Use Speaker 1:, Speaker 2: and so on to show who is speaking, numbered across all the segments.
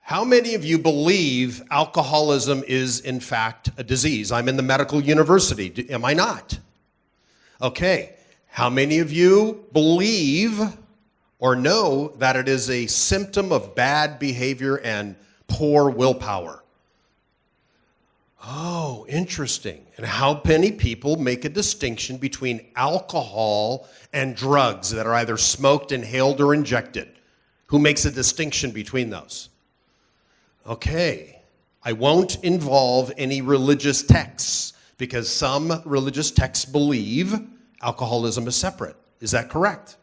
Speaker 1: How many of you believe alcoholism is, in fact, a disease? I'm in the medical university. Am I not? Okay. How many of you believe or know that it is a symptom of bad behavior and poor willpower? Oh, interesting. And how many people make a distinction between alcohol and drugs that are either smoked, inhaled, or injected? Who makes a distinction between those? Okay, I won't involve any religious texts because some religious texts believe alcoholism is separate. Is that correct?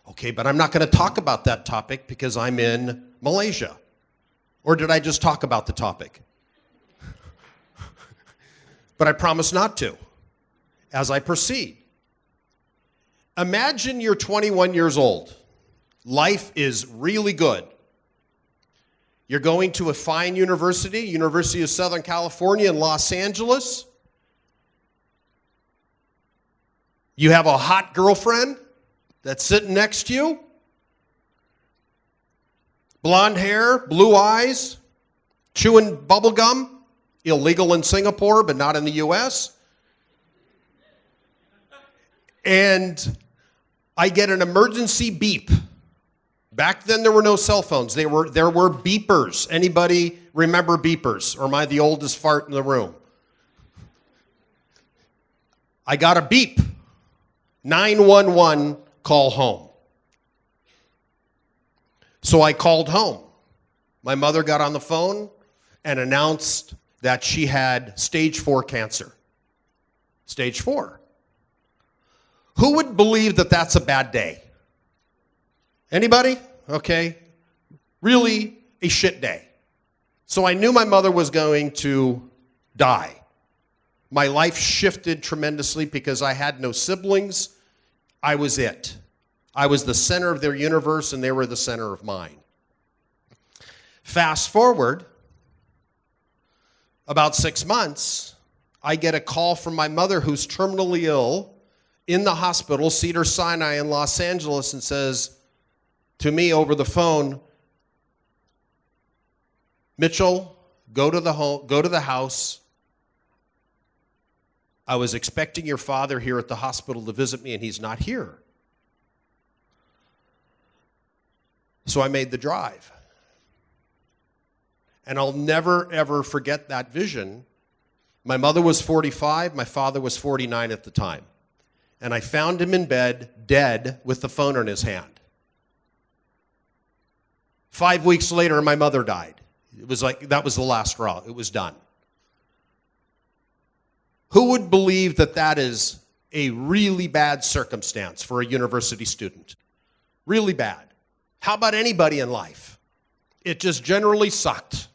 Speaker 1: Okay, but I'm not going to talk about that topic because I'm in Malaysia. Or did I just talk about the topic? But I promise not to as I proceed. Imagine you're 21 years old. Life is really good. You're going to a fine university, University of Southern California in Los Angeles. You have a hot girlfriend that's sitting next to you. Blonde hair, blue eyes, chewing bubble gum. Illegal in Singapore, but not in the U.S. And I get an emergency beep. Back then, there were no cell phones. There were beepers. Anybody remember beepers? Or am I the oldest fart in the room? I got a beep. 911, call home. So I called home. My mother got on the phone and announced that she had stage 4 cancer. Stage 4. Who would believe that that's a bad day? Anybody? Okay. Really a shit day. So I knew my mother was going to die. My life shifted tremendously because I had no siblings. I was it. I was the center of their universe and they were the center of mine. Fast forward about 6 months, I get a call from my mother who's terminally ill in the hospital, Cedars-Sinai in Los Angeles, and says to me over the phone, Mitchell, go to the house. I was expecting your father here at the hospital to visit me, and he's not here. So I made the drive. And I'll never, ever forget that vision. My mother was 45. My father was 49 at the time. And I found him in bed, dead, with the phone in his hand. 5 weeks later, my mother died. It was like, that was the last straw. It was done. Who would believe that that is a really bad circumstance for a university student? Really bad. How about anybody in life? It just generally sucked.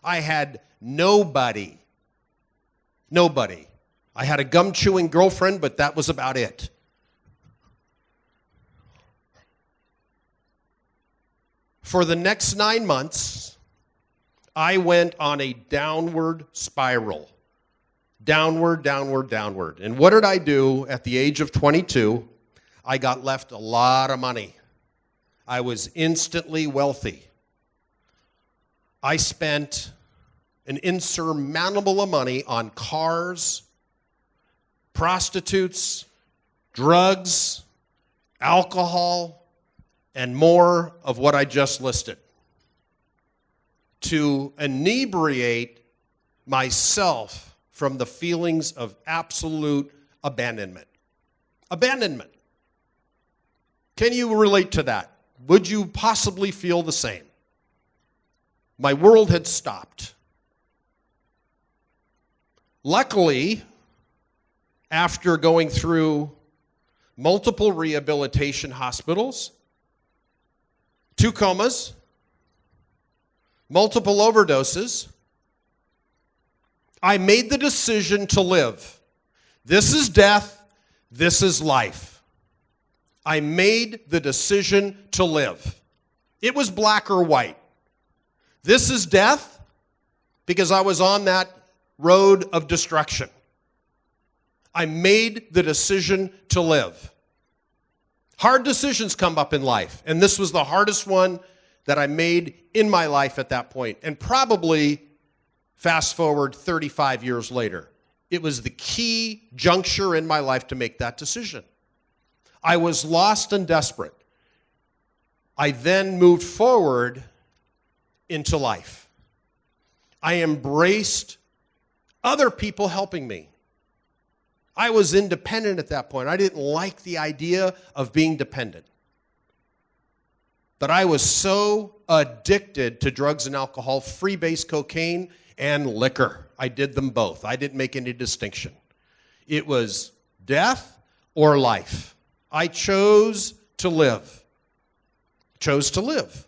Speaker 1: I had nobody. Nobody. I had a gum-chewing girlfriend, but that was about it. For the next 9 months, I went on a downward spiral. Downward, downward, downward. And what did I do at the age of 22? I got left a lot of money. I was instantly wealthy. I spent an insurmountable amount of money on cars, prostitutes, drugs, alcohol, and more of what I just listed to inebriate myself from the feelings of absolute abandonment. Abandonment. Can you relate to that? Would you possibly feel the same? My world had stopped. Luckily, after going through multiple rehabilitation hospitals, 2 comas, multiple overdoses, I made the decision to live. This is death, this is life. I made the decision to live. It was black or white. This is death because I was on that road of destruction. I made the decision to live. Hard decisions come up in life, and this was the hardest one that I made in my life at that point. And probably fast forward 35 years later, it was the key juncture in my life to make that decision. I was lost and desperate. I then moved forward into life. I embraced other people helping me. I was independent at that point. I didn't like the idea of being dependent. But I was so addicted to drugs and alcohol, freebase cocaine and liquor. I did them both. I didn't make any distinction. It was death or life. I chose to live. Chose to live.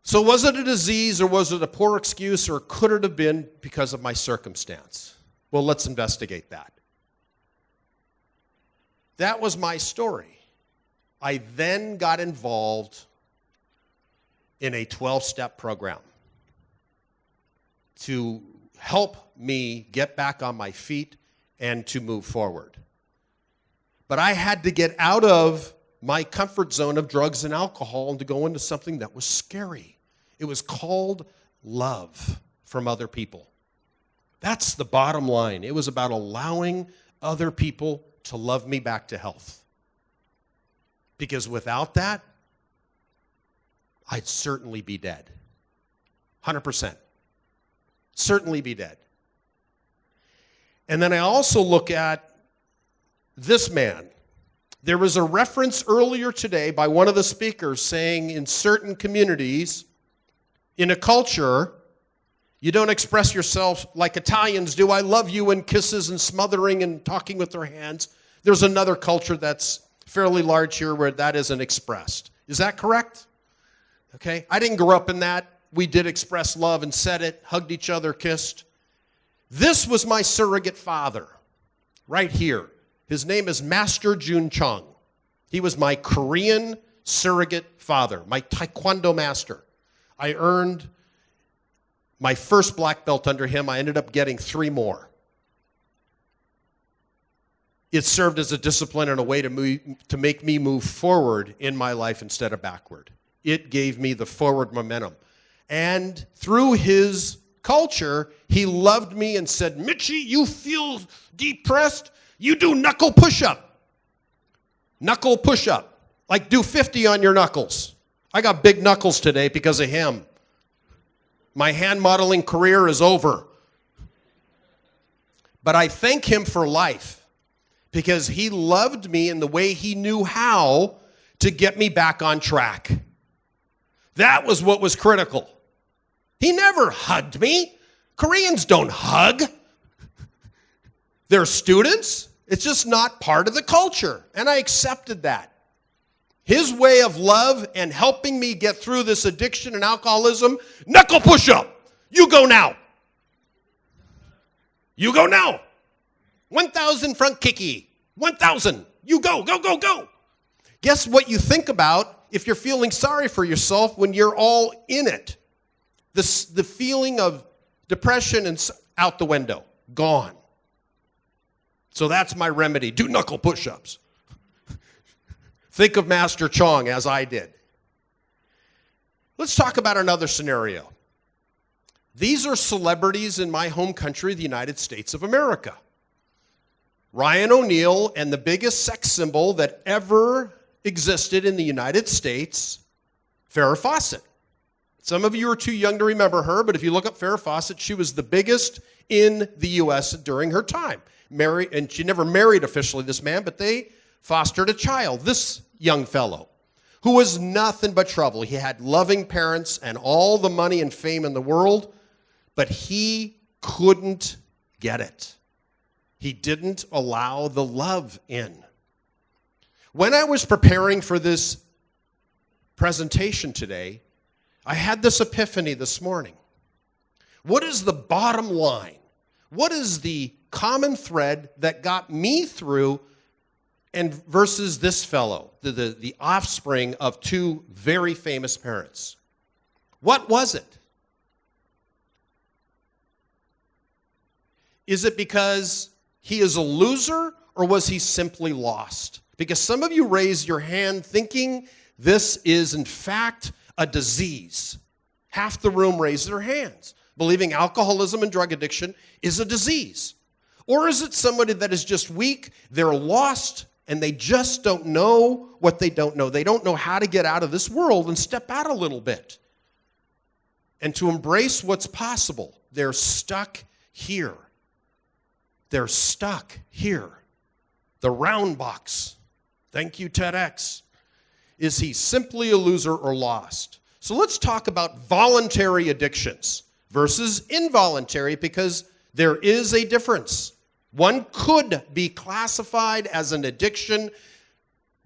Speaker 1: So was it a disease, or was it a poor excuse, or could it have been because of my circumstance? Well, let's investigate that. That was my story. I then got involved in a 12-step program to help me get back on my feet and to move forward. But I had to get out of my comfort zone of drugs and alcohol and to go into something that was scary. It was called love from other people. That's the bottom line. It was about allowing other people to love me back to health. Because without that, I'd certainly be dead. 100%. Certainly be dead. And then I also look at this man. There was a reference earlier today by one of the speakers saying in certain communities, in a culture, you don't express yourself like Italians do. I love you and kisses and smothering and talking with their hands. There's another culture that's fairly large here where that isn't expressed. Is that correct? Okay. I didn't grow up in that. We did express love and said it, hugged each other, kissed. This was my surrogate father right here. His name is Master Jun Chung. He was my Korean surrogate father, my Taekwondo master. I earned my first black belt under him. I ended up getting 3 more. It served as a discipline and a way to make me move forward in my life instead of backward. It gave me the forward momentum. And through his culture, he loved me and said, Mitchie, you feel depressed? You do knuckle push-up. Knuckle push-up. Like do 50 on your knuckles. I got big knuckles today because of him. My hand modeling career is over. But I thank him for life because he loved me in the way he knew how to get me back on track. That was what was critical. He never hugged me. Koreans don't hug. They're students. It's just not part of the culture. And I accepted that. His way of love and helping me get through this addiction and alcoholism, knuckle push-up. You go now. You go now. 1,000 front kicky. 1,000. You go, go, go, go. Guess what you think about if you're feeling sorry for yourself when you're all in it? The feeling of depression and out the window. Gone. So that's my remedy. Do knuckle push-ups. Think of Master Chong as I did. Let's talk about another scenario. These are celebrities in my home country, the United States of America. Ryan O'Neal and the biggest sex symbol that ever existed in the United States, Farrah Fawcett. Some of you are too young to remember her, but if you look up Farrah Fawcett, she was the biggest in the U.S. during her time. And she never married officially this man, but they fostered a child, this young fellow, who was nothing but trouble. He had loving parents and all the money and fame in the world, but he couldn't get it. He didn't allow the love in. When I was preparing for this presentation today, I had this epiphany this morning. What is the bottom line? What is the common thread that got me through and versus this fellow, the offspring of 2 very famous parents? What was it? Is it because he is a loser, or was he simply lost? Because some of you raised your hand thinking this is, in fact, a disease. Half the room raised their hands, believing alcoholism and drug addiction is a disease. Or is it somebody that is just weak, they're lost, and they just don't know what they don't know? They don't know how to get out of this world and step out a little bit and to embrace what's possible. They're stuck here. They're stuck here. The round box. Thank you, TEDx. Is he simply a loser or lost? So let's talk about voluntary addictions versus involuntary, because there is a difference. One could be classified as an addiction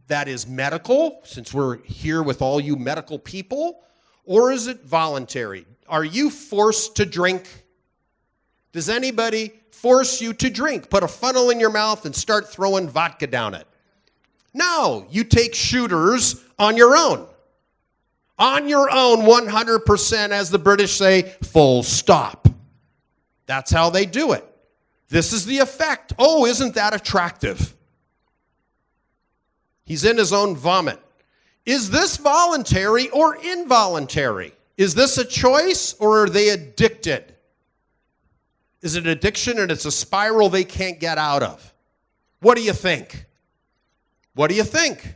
Speaker 1: that is medical, since we're here with all you medical people, or is it voluntary? Are you forced to drink? Does anybody force you to drink? Put a funnel in your mouth and start throwing vodka down it. No, you take shooters on your own. On your own, 100%, as the British say, full stop. That's how they do it. This is the effect. Oh, isn't that attractive? He's in his own vomit. Is this voluntary or involuntary? Is this a choice, or are they addicted? Is it addiction and it's a spiral they can't get out of? What do you think? What do you think?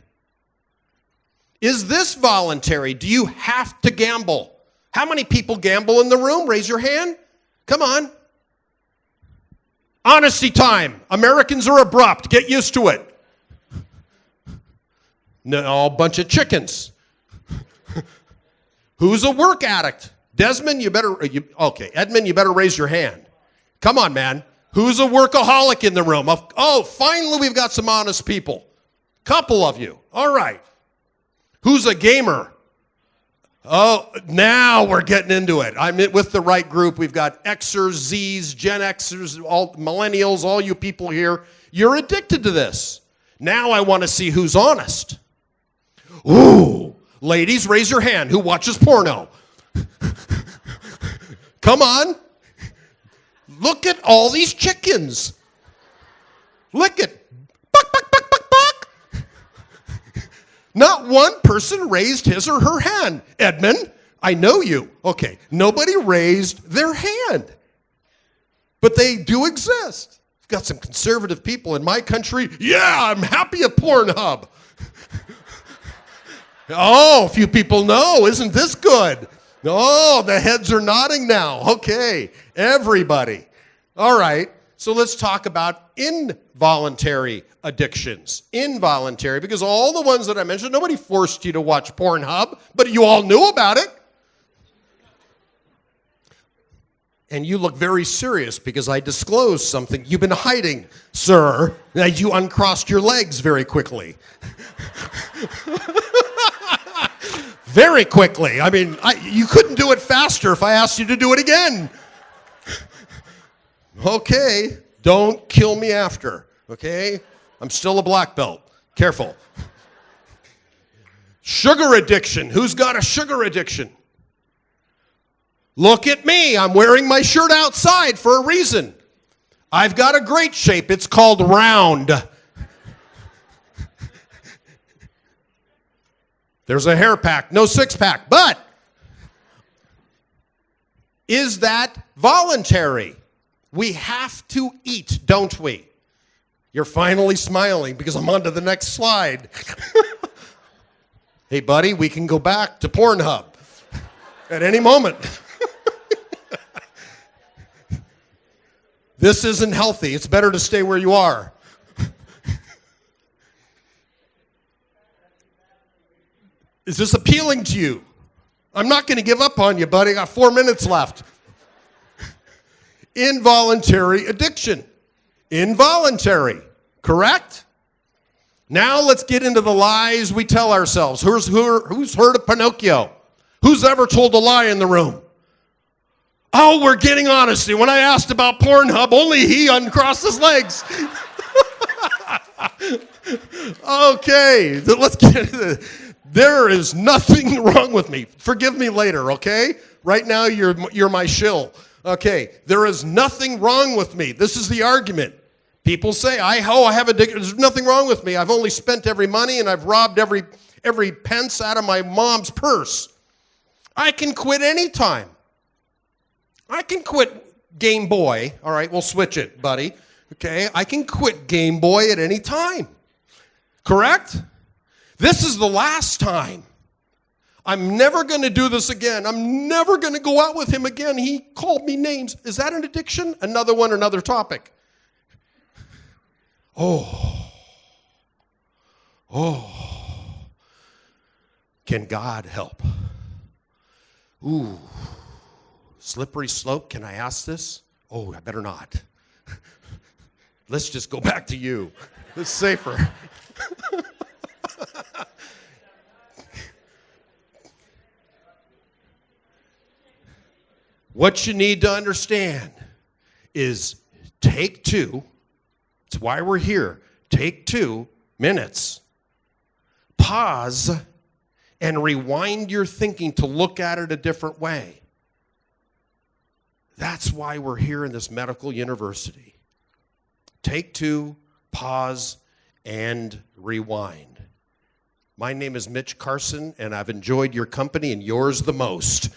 Speaker 1: Is this voluntary? Do you have to gamble? How many people gamble in the room? Raise your hand. Come on. Honesty time. Americans are abrupt. Get used to it. No, a bunch of chickens. Who's a work addict? Desmond, okay. Edmund, you better raise your hand. Come on, man. Who's a workaholic in the room? Oh, finally we've got some honest people. Couple of you. All right. Who's a gamer? Oh, now we're getting into it. I'm with the right group. We've got Xers, Zs, Gen Xers, all millennials, all you people here. You're addicted to this. Now I want to see who's honest. Ooh, ladies, raise your hand. Who watches porno? Come on. Look at all these chickens. Look at buck, buck, buck, buck, buck. Not one person raised his or her hand. Edmund, I know you. Okay, nobody raised their hand. But they do exist. We've got some conservative people in my country. Yeah, I'm happy at Pornhub. Oh, a few people know. Isn't this good? Oh, the heads are nodding now. Okay, everybody. All right, so let's talk about involuntary addictions. Involuntary, because all the ones that I mentioned, nobody forced you to watch Pornhub, but you all knew about it. And you look very serious because I disclosed something you've been hiding, sir. You uncrossed your legs very quickly. Very quickly. I mean, you couldn't do it faster if I asked you to do it again. Okay, don't kill me after, okay? I'm still a black belt. Careful. Sugar addiction. Who's got a sugar addiction? Look at me. I'm wearing my shirt outside for a reason. I've got a great shape. It's called round. There's a hair pack, no six pack. But is that voluntary? We have to eat, don't we? You're finally smiling because I'm on to the next slide. Hey, buddy, we can go back to Pornhub at any moment. This isn't healthy. It's better to stay where you are. Is this appealing to you? I'm not going to give up on you, buddy. I got 4 minutes left. Involuntary addiction. Involuntary, correct? Now let's get into the lies we tell ourselves. Who's heard of Pinocchio? Who's ever told a lie in the room? Oh, we're getting honesty. When I asked about Pornhub, only he uncrossed his legs. Okay, let's get into it. There is nothing wrong with me. Forgive me later, okay? Right now, you're my shill. Okay, there is nothing wrong with me. This is the argument. People say, I have addiction. There's nothing wrong with me. I've only spent every money and I've robbed every every pence out of my mom's purse. I can quit anytime. I can quit Game Boy. All right, we'll switch it, buddy. Okay, I can quit Game Boy at any time. Correct? This is the last time. I'm never going to do this again. I'm never going to go out with him again. He called me names. Is that an addiction? Another one, another topic. Oh. Can God help? Ooh. Slippery slope. Can I ask this? Oh, I better not. Let's just go back to you. It's safer. What you need to understand is take 2. It's why we're here. Take 2 minutes. Pause and rewind your thinking to look at it a different way. That's why we're here in this medical university. Take 2, pause, and rewind. My name is Mitch Carson, and I've enjoyed your company and yours the most.